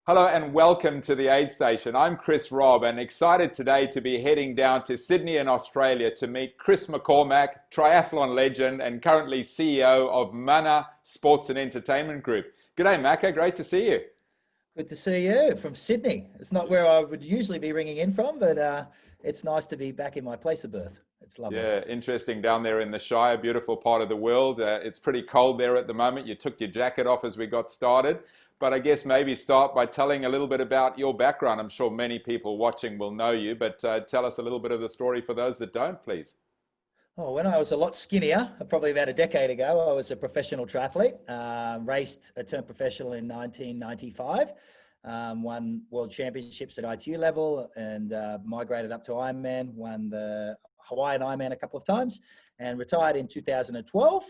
Hello and welcome to the Aid Station. I'm Chris Robb and excited today to be heading down to Sydney in Australia to meet Chris McCormack, triathlon legend and currently CEO of Mana Sports and Entertainment Group. G'day Macca, great to see you. Good to see you from Sydney. It's not where I would usually be ringing in from, but it's nice to be back in my place of birth. It's lovely. Yeah, interesting down there in the Shire, beautiful part of the world. It's pretty cold there at the moment. You took your jacket off as we got started. But I guess maybe start by telling a little bit about your background. I'm sure many people watching will know you, but tell us a little bit of the story for those that don't, please. Oh, when I was a lot skinnier, probably about a decade ago, I was a professional triathlete. I turned professional in 1995, won world championships at ITU level and migrated up to Ironman, won the Hawaiian Ironman a couple of times and retired in 2012.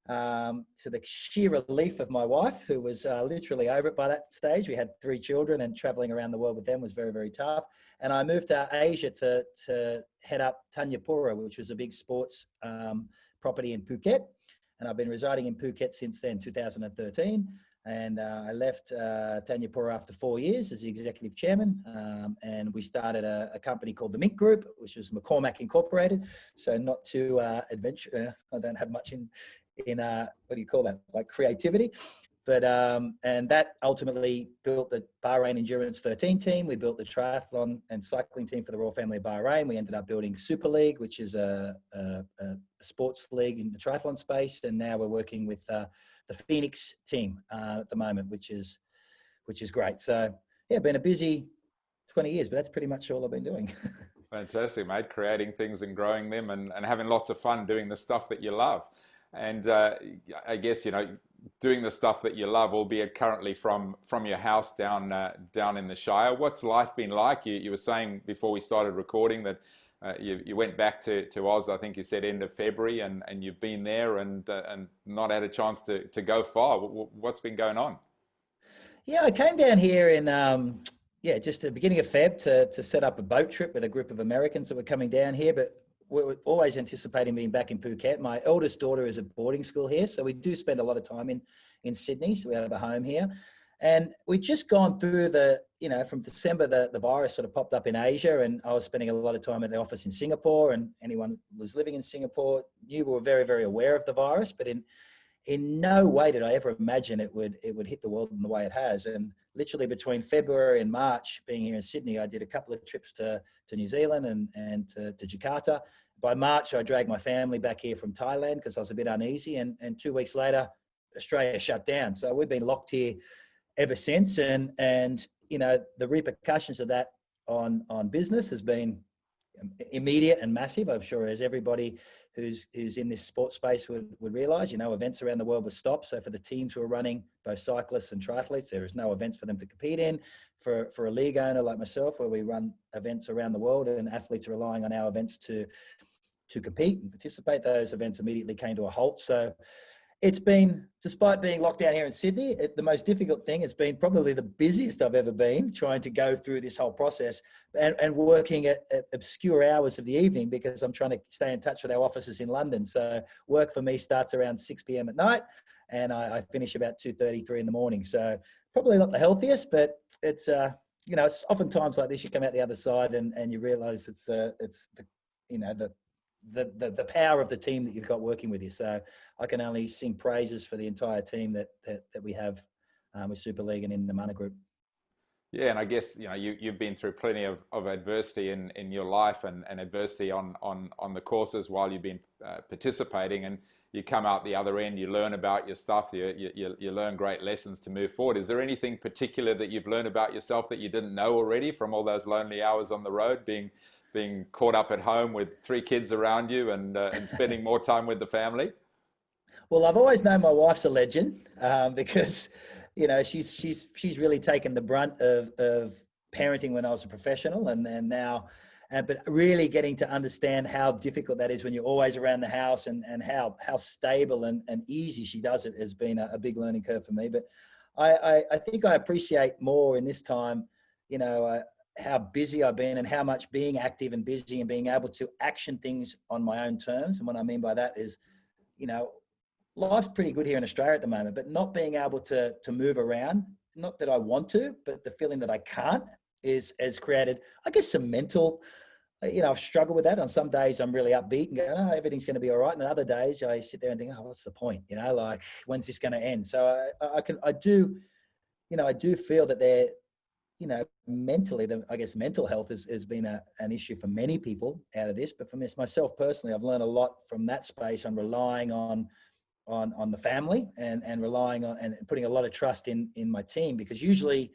To the sheer relief of my wife, who was literally over it by that stage. We had 3 children and traveling around the world with them was very, very tough. And I moved to Asia to head up Tanyapura, which was a big sports property in Phuket. And I've been residing in Phuket since then, 2013. And I left Tanyapura after 4 years as the executive chairman. And we started a company called the Mint Group, which was McCormack Incorporated. So not too adventure. I don't have much in what do you call that, like creativity, but and that ultimately built the Bahrain Endurance 13 team. We built the triathlon and cycling team for the Royal Family of Bahrain. We ended up building Super League, which is a sports league in the triathlon space, and now we're working with the Phoenix team at the moment, which is great. So yeah, been a busy 20 years, but that's pretty much all I've been doing. Fantastic, mate, creating things and growing them and having lots of fun doing the stuff that you love. And I guess, doing the stuff that you love, albeit currently from your house down in the Shire. What's life been like? You were saying before we started recording that you went back to Oz, I think you said end of February, and you've been there and not had a chance to go far. What's been going on? Yeah, I came down here in just the beginning of Feb to set up a boat trip with a group of Americans that were coming down here, but we're always anticipating being back in Phuket. My eldest daughter is at boarding school here, so we do spend a lot of time in Sydney, so we have a home here. And we'd just gone through from December, the virus sort of popped up in Asia, and I was spending a lot of time at the office in Singapore, and anyone who was living in Singapore knew we were very, very aware of the virus, but in no way did I ever imagine it would hit the world in the way it has. And literally between February and March, being here in Sydney, I did a couple of trips to New Zealand and to Jakarta. By March, I dragged my family back here from Thailand because I was a bit uneasy. And 2 weeks later, Australia shut down. So we've been locked here ever since. And the repercussions of that on business has been immediate and massive. I'm sure as everybody who's in this sports space would realize, events around the world were stopped. So for the teams who are running, both cyclists and triathletes, there is no events for them to compete in. For a league owner like myself, where we run events around the world and athletes are relying on our events to compete and participate, those events immediately came to a halt. So it's been, despite being locked down here in Sydney, the most difficult thing, it's been probably the busiest I've ever been trying to go through this whole process and working at obscure hours of the evening because I'm trying to stay in touch with our offices in London. So work for me starts around 6 p.m. at night and I finish about 2:33 in the morning. So probably not the healthiest, but it's, it's oftentimes like this, you come out the other side and you realize it's the power of the team that you've got working with you. So I can only sing praises for the entire team that we have with Super League and in the Mana Group. Yeah, and I guess you've been through plenty of adversity in your life and adversity on the courses while you've been participating, and you come out the other end, you learn about your stuff, you learn great lessons to move forward. Is there anything particular that you've learned about yourself that you didn't know already from all those lonely hours on the road, being caught up at home with 3 kids around you and spending more time with the family? Well, I've always known my wife's a legend because, she's really taken the brunt of parenting when I was a professional and now, but really getting to understand how difficult that is when you're always around the house and how stable and easy she does it has been a big learning curve for me. But I think I appreciate more in this time, how busy I've been and how much being active and busy and being able to action things on my own terms. And what I mean by that is, life's pretty good here in Australia at the moment, but not being able to move around not that I want to, but the feeling that I can't has created, I guess, some mental, I've struggled with that. On some days I'm really upbeat and go, oh, everything's going to be all right. And other days I sit there and think, oh, what's the point? Like, when's this going to end? So I do feel that they're, mentally, I guess mental health has been an issue for many people out of this. But for myself personally, I've learned a lot from that space on relying on the family and relying on and putting a lot of trust in my team, because usually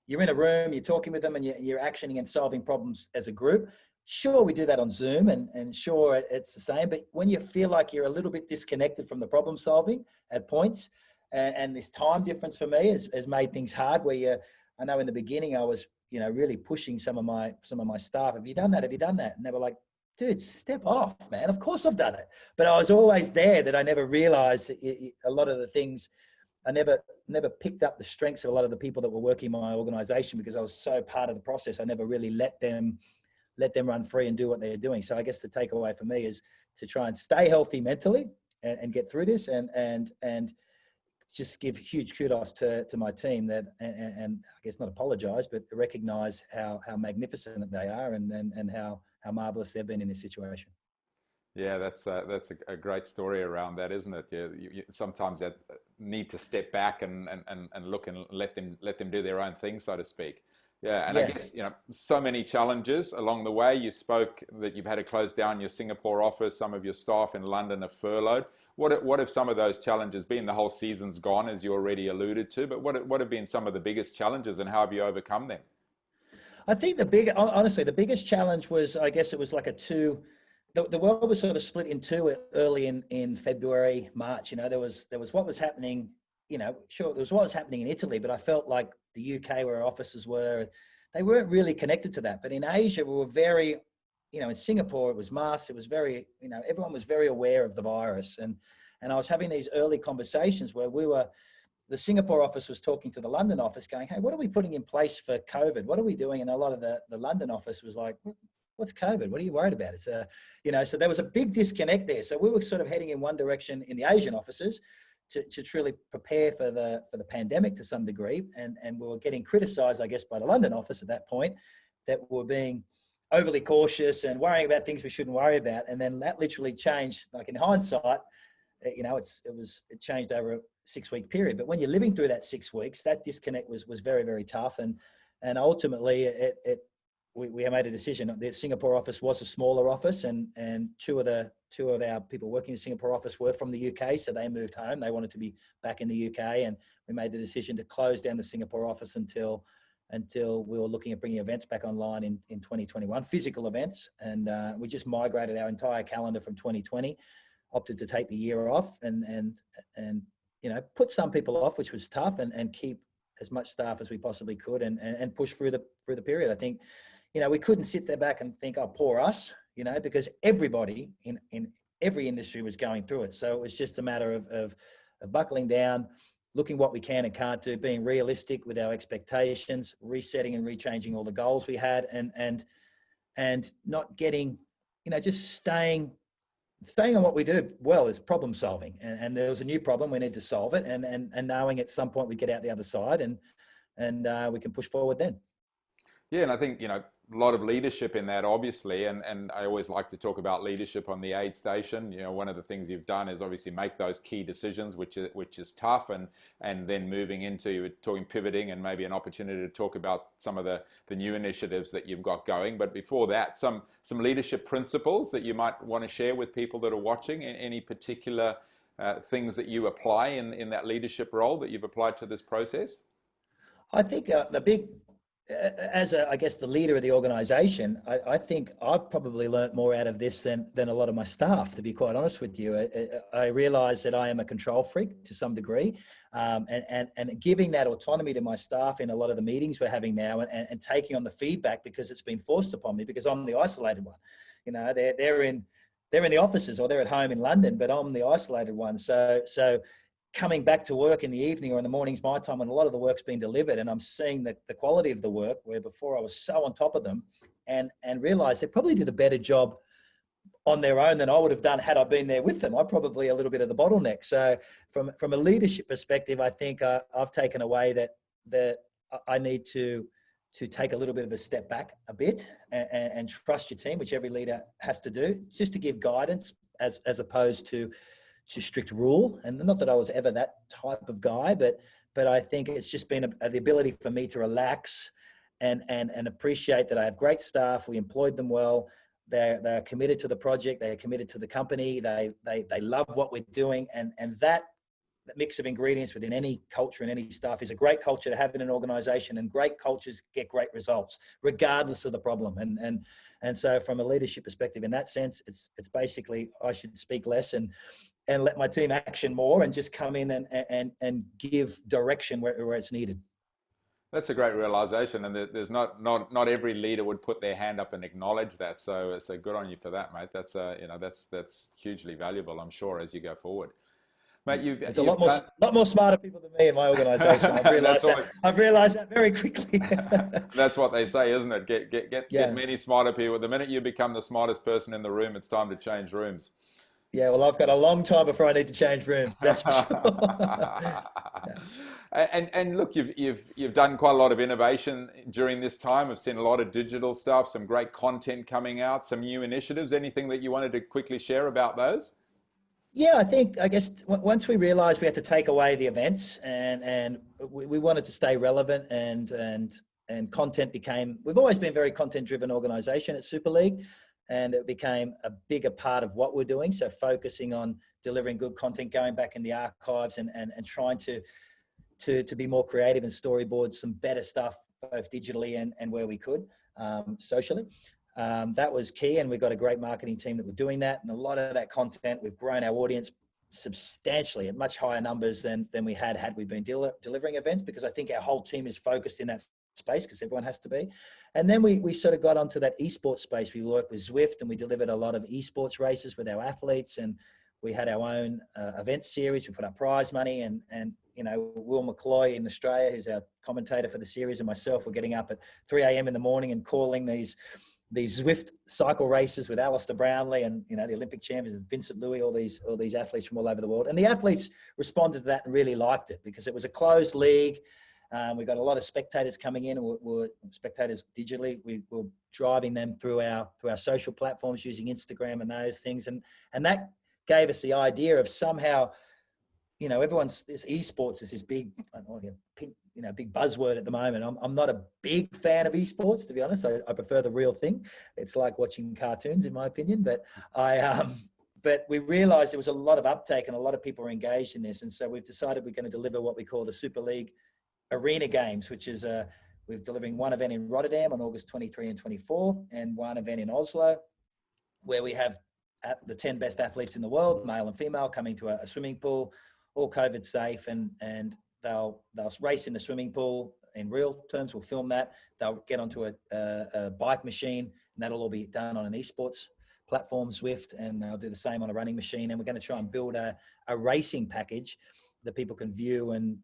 you're in a room, you're talking with them, and you're actioning and solving problems as a group. Sure, we do that on Zoom, and sure, it's the same. But when you feel like you're a little bit disconnected from the problem solving at points, and this time difference for me has made things hard. Where I know in the beginning I was, really pushing some of my staff. Have you done that? Have you done that? And they were like, dude, step off, man. Of course I've done it. But I was always there, that I never realized a lot of the things. I never picked up the strengths of a lot of the people that were working in my organization, because I was so part of the process. I never really let them run free and do what they're doing. So I guess the takeaway for me is to try and stay healthy mentally and get through this, and just give huge kudos to my team and I guess not apologize, but recognize how magnificent they are and how marvelous they've been in this situation. Yeah, that's a great story around that, isn't it? You sometimes that need to step back and look and let them do their own thing, so to speak. Yeah, and I guess, so many challenges along the way. You spoke that you've had to close down your Singapore office. Some of your staff in London are furloughed. What have some of those challenges been? The whole season's gone, as you already alluded to, but what have been some of the biggest challenges, and how have you overcome them? I think honestly, the biggest challenge was, I guess it was like the world was sort of split in two early in February, March. There was what was happening, sure, there was what was happening in Italy, but I felt like the UK, where our offices were, they weren't really connected to that. But in Asia, we were very, in Singapore, it was masks. It was very, everyone was very aware of the virus. And I was having these early conversations where the Singapore office was talking to the London office going, hey, what are we putting in place for COVID? What are we doing? And a lot of the London office was like, what's COVID? What are you worried about? It's so there was a big disconnect there. So we were sort of heading in one direction in the Asian offices to truly prepare for the pandemic to some degree. And we were getting criticized, I guess, by the London office at that point, that we were being overly cautious and worrying about things we shouldn't worry about. And then that literally changed, like in hindsight, it changed over a 6-week period. But when you're living through that 6 weeks, that disconnect was very, very tough. And ultimately we made a decision. The Singapore office was a smaller office, and two of our people working in the Singapore office were from the UK, so they moved home. They wanted to be back in the UK, and we made the decision to close down the Singapore office until we were looking at bringing events back online in 2021, physical events. And we just migrated our entire calendar from 2020, opted to take the year off and put some people off, which was tough, and keep as much staff as we possibly could and push through the period. I think, we couldn't sit there back and think, oh, poor us, because everybody in every industry was going through it. So it was just a matter of buckling down, looking what we can and can't do, being realistic with our expectations, resetting and rechanging all the goals we had, and not getting, just staying on what we do well, is problem solving. And there was a new problem, we need to solve it, and knowing at some point we get out the other side and we can push forward then. Yeah, and I think, a lot of leadership in that, obviously, and I always like to talk about leadership on the aid station. One of the things you've done is obviously make those key decisions, which is tough, and then moving into talking pivoting and maybe an opportunity to talk about some of the new initiatives that you've got going. But before that, some leadership principles that you might want to share with people that are watching. Any particular things that you apply in that leadership role that you've applied to this process? I think the big, as I guess the leader of the organization, I think I've probably learnt more out of this than a lot of my staff, to be quite honest with you. I realize that I am a control freak to some degree, and giving that autonomy to my staff in a lot of the meetings we're having now, and taking on the feedback because it's been forced upon me, because I'm the isolated one. They're in the offices or they're at home in London, but I'm the isolated one. So coming back to work in the evening or in the mornings, my time, when a lot of the work's been delivered, and I'm seeing the quality of the work, where before I was so on top of them, and realized they probably did a better job on their own than I would have done had I been there with them. I'm probably a little bit of the bottleneck. So from a leadership perspective, I think I've taken away that that I need to take a little bit of a step back a bit and trust your team, which every leader has to do, just to give guidance as opposed to strict rule. And not that I was ever that type of guy, but I think it's just been the ability for me to relax and appreciate that I have great staff. We employed them well. They're committed to the project. They're committed to the company. They love what we're doing. And that mix of ingredients within any culture and any staff is a great culture to have in an organization, and great cultures get great results regardless of the problem. And so from a leadership perspective, in that sense, it's basically, I should speak less and let my team action more and just come in and give direction where it's needed. That's a great realization, and there's not every leader would put their hand up and acknowledge that. So good on you for that, mate. That's that's hugely valuable, I'm sure, as you go forward. Mate, there's a lot more smarter people than me in my organisation. I've realised that very quickly. That's what they say, isn't it? Get many smarter people. The minute you become the smartest person in the room, it's time to change rooms. Yeah, well, I've got a long time before I need to change rooms. That's for sure. And look, you've done quite a lot of innovation during this time. I've seen a lot of digital stuff, some great content coming out, some new initiatives. Anything that you wanted to quickly share about those? Yeah, I guess once we realised we had to take away the events and we wanted to stay relevant and content became. We've always been a very content-driven organisation at Super League. And it became a bigger part of what we're doing. So focusing on delivering good content, going back in the archives and trying to be more creative and storyboard some better stuff, both digitally and where we could, socially. That was key. And we've got a great marketing team that were doing that. And a lot of that content, we've grown our audience substantially at much higher numbers than we had we been delivering events, because I think our whole team is focused in that space, because everyone has to be. And then we sort of got onto that esports space. We worked with Zwift and we delivered a lot of esports races with our athletes, and we had our own event series. We put up prize money, and Will McCloy in Australia, who's our commentator for the series, and myself were getting up at 3 a.m. in the morning and calling these Zwift cycle races with Alistair Brownlee and the Olympic champions, Vincent Louis, all these athletes from all over the world. And the athletes responded to that and really liked it, because it was a closed league. We got a lot of spectators coming in, were spectators digitally. We were driving them through our social platforms using Instagram and those things, and that gave us the idea of somehow, this esports is this big, big buzzword at the moment. I'm not a big fan of esports, to be honest. I prefer the real thing. It's like watching cartoons, in my opinion. But but we realised there was a lot of uptake and a lot of people were engaged in this, and so we've decided we're going to deliver what we call the Super League Arena Games, which is we're delivering one event in Rotterdam on August 23 and 24, and one event in Oslo, where we have the 10 best athletes in the world, male and female, coming to a swimming pool, all COVID safe, and they'll race in the swimming pool in real terms. We'll film that. They'll get onto a bike machine, and that'll all be done on an esports platform, Zwift, and they'll do the same on a running machine. And we're going to try and build a racing package that people can view and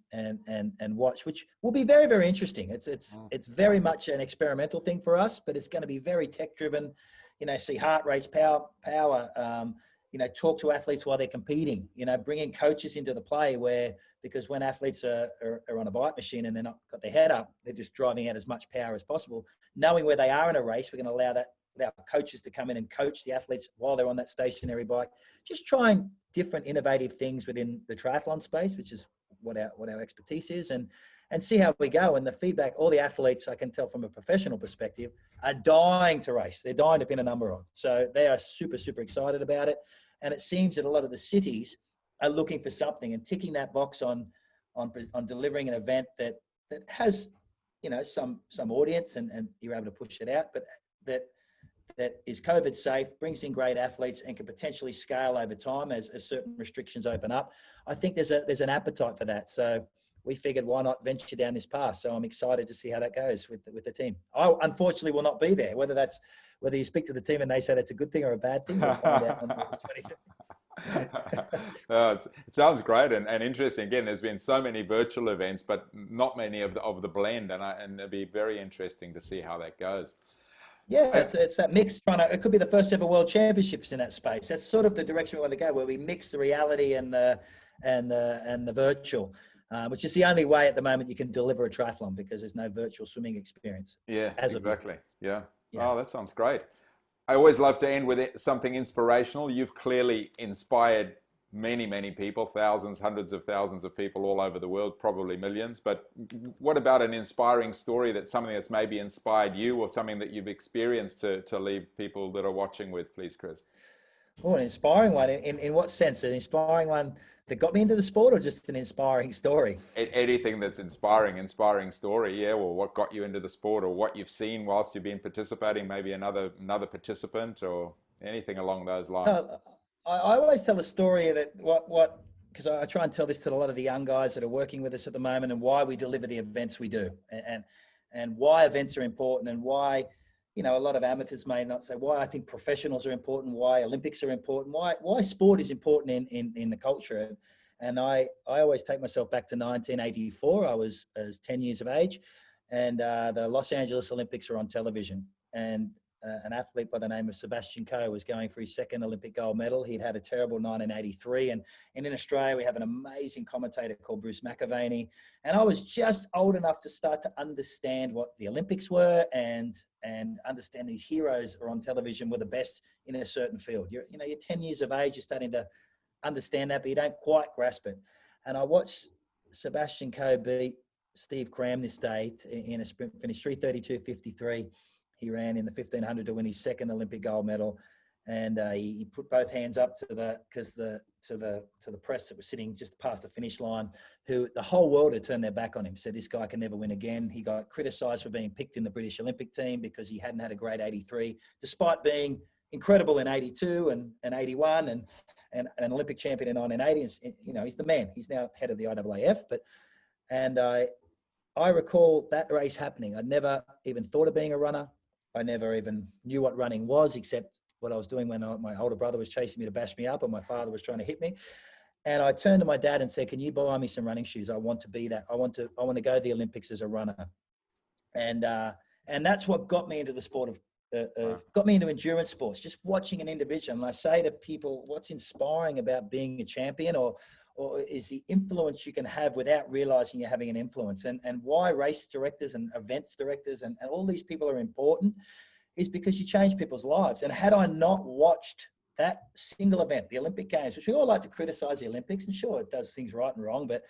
watch, which will be very, very interesting. It's very much an experimental thing for us, but it's going to be very tech driven. See heart rates, power. Talk to athletes while they're competing. Bring in coaches into the play, because when athletes are on a bike machine and they're not got their head up, they're just driving out as much power as possible. Knowing where they are in a race, we're going to allow coaches to come in and coach the athletes while they're on that stationary bike. Just trying different innovative things within the triathlon space, which is what our expertise is, and see how we go. And the feedback, all the athletes, I can tell from a professional perspective, are dying to race. They're dying to pin a number on. So they are super, super excited about it. And it seems that a lot of the cities are looking for something and ticking that box on delivering an event that has, some audience and you're able to push it out, but that is COVID safe, brings in great athletes, and can potentially scale over time as certain restrictions open up. I think there's an appetite for that. So we figured, why not venture down this path? So I'm excited to see how that goes with the team. I unfortunately will not be there. Whether you speak to the team and they say that's a good thing or a bad thing, we'll find out on August 23rd. It sounds great and interesting. Again, there's been so many virtual events, but not many of the blend, and it'll be very interesting to see how that goes. Yeah, it's that mix. It could be the first ever world championships in that space. That's sort of the direction we want to go, where we mix the reality and the virtual. which is the only way at the moment you can deliver a triathlon, because there's no virtual swimming experience. Yeah, As of exactly. Yeah. yeah. Oh, that sounds great. I always love to end with something inspirational. You've clearly inspired many, many people, thousands, hundreds of thousands of people all over the world, probably millions. But what about an inspiring story, that's something that's maybe inspired you, or something that you've experienced to leave people that are watching with, please, Chris? Oh, an inspiring one. In what sense? An inspiring one that got me into the sport, or just an inspiring story? Anything that's inspiring story, yeah. Or what got you into the sport, or what you've seen whilst you've been participating, maybe another participant, or anything along those lines. I always tell a story that because I try and tell this to a lot of the young guys that are working with us at the moment, and why we deliver the events we do, and why events are important, and why, you know, a lot of amateurs may not say why I think professionals are important, why Olympics are important, why sport is important in the culture. And I always take myself back to 1984. I was 10 years of age, and the Los Angeles Olympics were on television, and an athlete by the name of Sebastian Coe was going for his second Olympic gold medal. He'd had a terrible 1983. And in Australia, we have an amazing commentator called Bruce McAvaney. And I was just old enough to start to understand what the Olympics were, and understand these heroes are on television were the best in a certain field. You're 10 years of age, you're starting to understand that, but you don't quite grasp it. And I watched Sebastian Coe beat Steve Cram this day in a sprint finish, 3:32.53. He ran in the 1500 to win his second Olympic gold medal, and he put both hands up to the press that was sitting just past the finish line, who the whole world had turned their back on him. Said this guy can never win again. He got criticised for being picked in the British Olympic team because he hadn't had a great 83, despite being incredible in 82 and 81 and an Olympic champion in 1980. You know, he's the man. He's now head of the IAAF. I recall that race happening. I'd never even thought of being a runner. I never even knew what running was, except what I was doing when my older brother was chasing me to bash me up, and my father was trying to hit me. And I turned to my dad and said, "Can you buy me some running shoes? I want to be that. I want to go to the Olympics as a runner." And that's what got me into the sport got me into endurance sports. Just watching an individual. And I say to people, what's inspiring about being a champion, or is the influence you can have without realizing you're having an influence. And why race directors and events directors and all these people are important is because you change people's lives. And had I not watched that single event, the Olympic Games, which we all like to criticize the Olympics, and sure, it does things right and wrong, but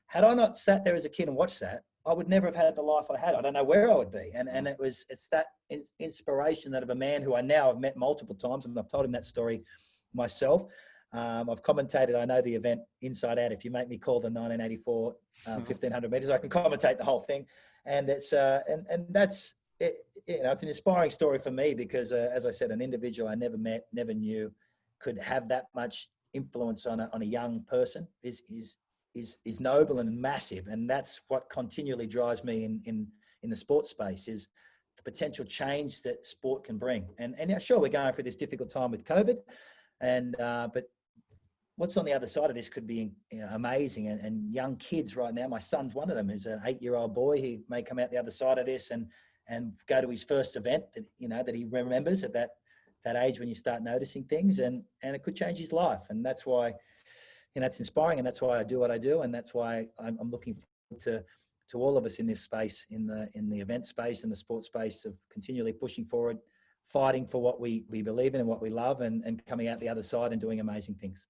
had I not sat there as a kid and watched that, I would never have had the life I had. I don't know where I would be. And it's that inspiration that of a man who I now have met multiple times, and I've told him that story myself. I've commentated, I know the event inside out. If you make me call the 1984 1500 meters, I can commentate the whole thing. And it's and that's it, it's an inspiring story for me, because as I said, an individual I never met, never knew, could have that much influence on a young person is noble and massive. And that's what continually drives me in the sports space, is the potential change that sport can bring. And sure, we're going through this difficult time with COVID, but what's on the other side of this could be amazing. And young kids right now, my son's one of them, is an 8-year-old boy who may come out the other side of this and go to his first event that he remembers at that age when you start noticing things, and it could change his life. And that's why, it's inspiring, and that's why I do what I do, and that's why I'm looking forward to all of us in this space, in the event space and the sports space, of continually pushing forward, fighting for what we believe in and what we love, and coming out the other side and doing amazing things.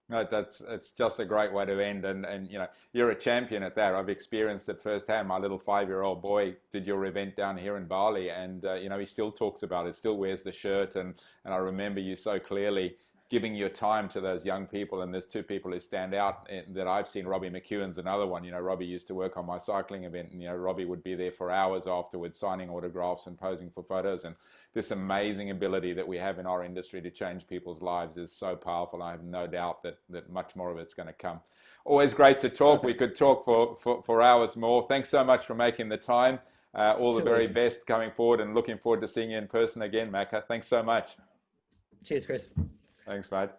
No, it's just a great way to end, and you're a champion at that. I've experienced it firsthand. My little 5-year-old boy did your event down here in Bali, and he still talks about it, still wears the shirt, and I remember you so clearly giving your time to those young people. And there's two people who stand out that I've seen. Robbie McEwen's another one. Robbie used to work on my cycling event, and Robbie would be there for hours afterwards, signing autographs and posing for photos. And this amazing ability that we have in our industry to change people's lives is so powerful. I have no doubt that much more of it's going to come. Always great to talk. We could talk for hours more. Thanks so much for making the time. All the very best coming forward, and looking forward to seeing you in person again, Macca. Thanks so much. Cheers, Chris. Thanks, mate.